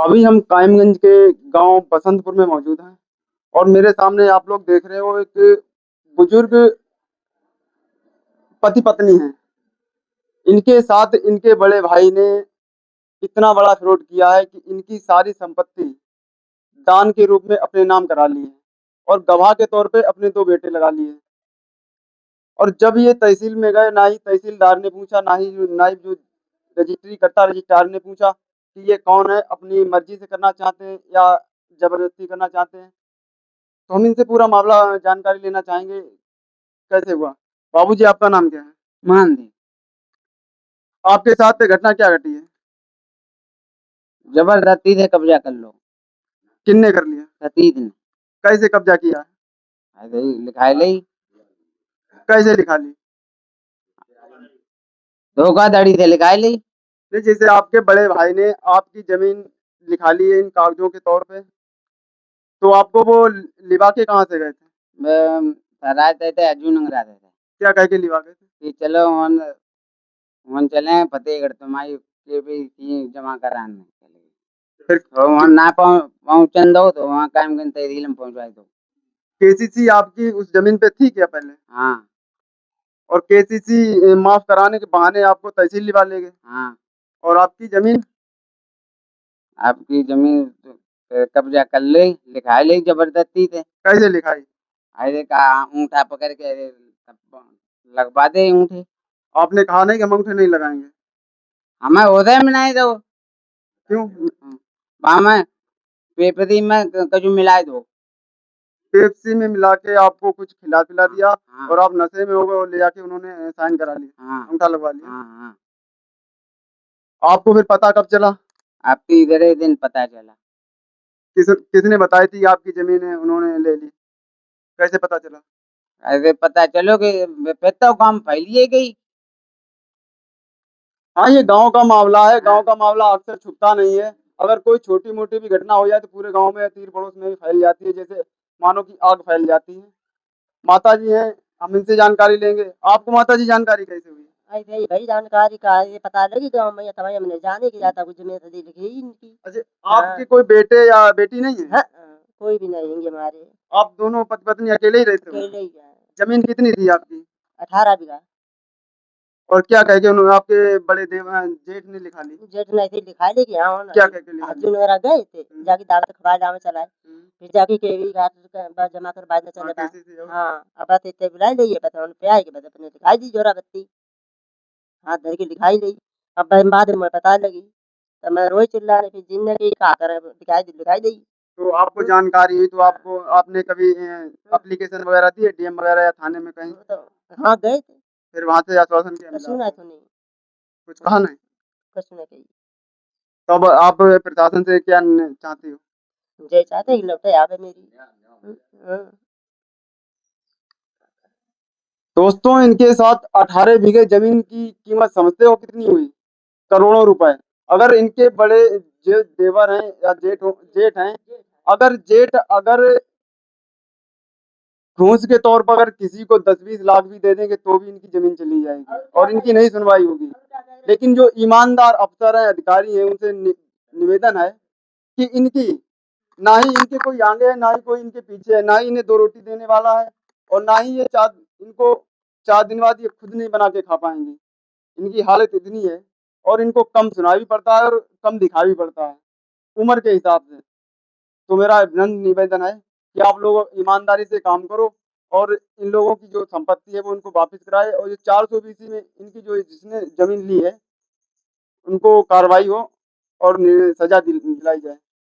अभी हम कायमगंज के गांव बसंतपुर में मौजूद हैं और मेरे सामने आप लोग देख रहे हो एक बुजुर्ग पति पत्नी हैं। इनके साथ इनके बड़े भाई ने इतना बड़ा फ्रॉड किया है कि इनकी सारी संपत्ति दान के रूप में अपने नाम करा ली है और गवाह के तौर पे अपने दो बेटे लगा लिए। और जब ये तहसील में गए, ना ही तहसीलदार ने पूछा, ना ही नायब जो रजिस्ट्री करता रजिस्ट्रार ने पूछा कि ये कौन है, अपनी मर्जी से करना चाहते हैं या जबरदस्ती करना चाहते हैं। तो हम इनसे पूरा मामला जानकारी लेना चाहेंगे, कैसे हुआ। बाबूजी, आपका नाम क्या है? मान दी। आपके साथ घटना क्या घटी है? जबरदस्ती से कब्जा कर लो। किसने कर लिया? सतीश ने। कैसे कब्जा किया? ऐसे ही लिखाई ली। कैसे लिखा ली? धोखाधड़ी से लिखाई ली। नहीं, जैसे आपके बड़े भाई ने आपकी जमीन लिखा ली है इन कागजों के तौर पे, तो आपको वो लिवा के कहाँ से गए थे? रहते थे अर्जुन नगर रहते थे क्या कह के लिवा गए थे? कि चलो हम चले फतेहगढ़ तुम्हारी केबीसी जमा कराने के लिए। फिर तो वहाँ ना पहुँचन दो तो वहाँ कायमगंज तहसील में पहुँचाई दो। केसीसी आपकी उस जमीन पे थी क्या पहले? हाँ। और केसीसी माफ कराने के बहाने आपको तहसील लिवा ले गए? हाँ। और आपकी जमीन? आपकी जमीन कब्जा कर ली, लिखाई ली जबरदस्ती से। कैसे लिखाई? अरे का ऊँटा पकड़ के अरे लगवा दे ऊँटे। आपने कहा नहीं कि हम अंगूठे नहीं लगाएंगे? हमें उदय में नहीं दो। क्यों? हमें पेपरी में कजू मिलाए दो। पेप्सी में मिला के आपको कुछ खिला पिला दिया हाँ। और आप नशे में हो गए और ले जाके उन्होंने साइन करा लिया, हाँ। अंगूठा लगवा लिया। हाँ। हाँ। आपको फिर पता कब चला? आपकी इधर ही दिन पता चला। किसने बताई थी आपकी जमीन है उन्होंने ले ली? कैसे पता चला? ऐसे पता चलो कि फिर तो काम फैलिए गई। हाँ, ये गांव का मामला है। गांव हाँ। का मामला अक्सर छुपता नहीं है। अगर कोई छोटी मोटी भी घटना हो जाए तो पूरे गांव में, तीर पड़ोस में भी फैल जाती है, जैसे मानो कि आग फैल जाती है। माता जी हैं, हम इनसे जानकारी लेंगे। आपको माता जी जानकारी कैसे हुई? ऐसे ही भाई जानकारी का ये पता लगी गाँव में, या तभी हमने जाने की जाता कुछ में सदी लिखी ही इनकी। अच्छा, हाँ। आपके कोई बेटे या बेटी नहीं है? हाँ, कोई भी नहीं होंगे हमारे। आप दोनों पति पत्नी अकेले ही रहते हो? अकेले ही हैं। जमीन कितनी थी आपकी? 18 बीघा। और क्या कह के उन्होंने, आपके बड़े जेठ ने लिखा ली? जेठ ने ऐसे लिखा ली कि हाँ क्या कह के लिखा ली? अर्जुन वगैरह गए थे, जाके दावत खबा दाम चलाए, फिर जाके केवी घाट जमा कर बाद में चले बा। हाँ, अब बात इतने बुलाई ली है, बता उन पे आए के बाद अपने दिखाई दी जोरा बत्ती, हाथ धर के दिखाई दी। अब बाद में पता लगी तो मैं रोज चिल्ला रही थी, जिन ने की का कर दिखाई दी। तो आपको जानकारी हुई तो आपको, आपने कभी एप्लीकेशन वगैरह दी है डीएम वगैरह या थाने में कहीं? तो हाँ गए थे। फिर वहां से आश्वासन क्या मिला? सुना तो नहीं, कुछ कहा नहीं? कुछ नहीं कही। तो अब आप प्रशासन से क्या चाहती हो? जय चाहते ही लौटे आवे मेरी। हाँ। दोस्तों, इनके साथ 18 बीघे जमीन की कीमत समझते हो कितनी हुई? करोड़ों रुपए। अगर इनके बड़े जो देवर हैं या जेठ हैं, अगर घूस के तौर पर अगर किसी को 10-20 लाख भी दे देंगे तो भी इनकी जमीन चली जाएगी और इनकी नहीं सुनवाई होगी। लेकिन जो ईमानदार अफसर हैं, अधिकारी हैं, उनसे निवेदन है कि इनकी, ना ही इनके कोई आगे है, ना ही कोई इनके पीछे है, ना ही इन्हें 2 रोटी देने वाला है, और ना ही ये इनको 4 दिन बाद ये खुद नहीं बना के खा पाएंगे। इनकी हालत इतनी है और इनको कम सुना भी पड़ता है और कम दिखा भी पड़ता है उम्र के हिसाब से। तो मेरा विनम्र निवेदन है कि आप लोग ईमानदारी से काम करो और इन लोगों की जो संपत्ति है वो उनको वापस कराए, और ये 400 BC में इनकी जो जिसने जमीन ली है उनको कार्रवाई हो और सजा दिलाई जाए।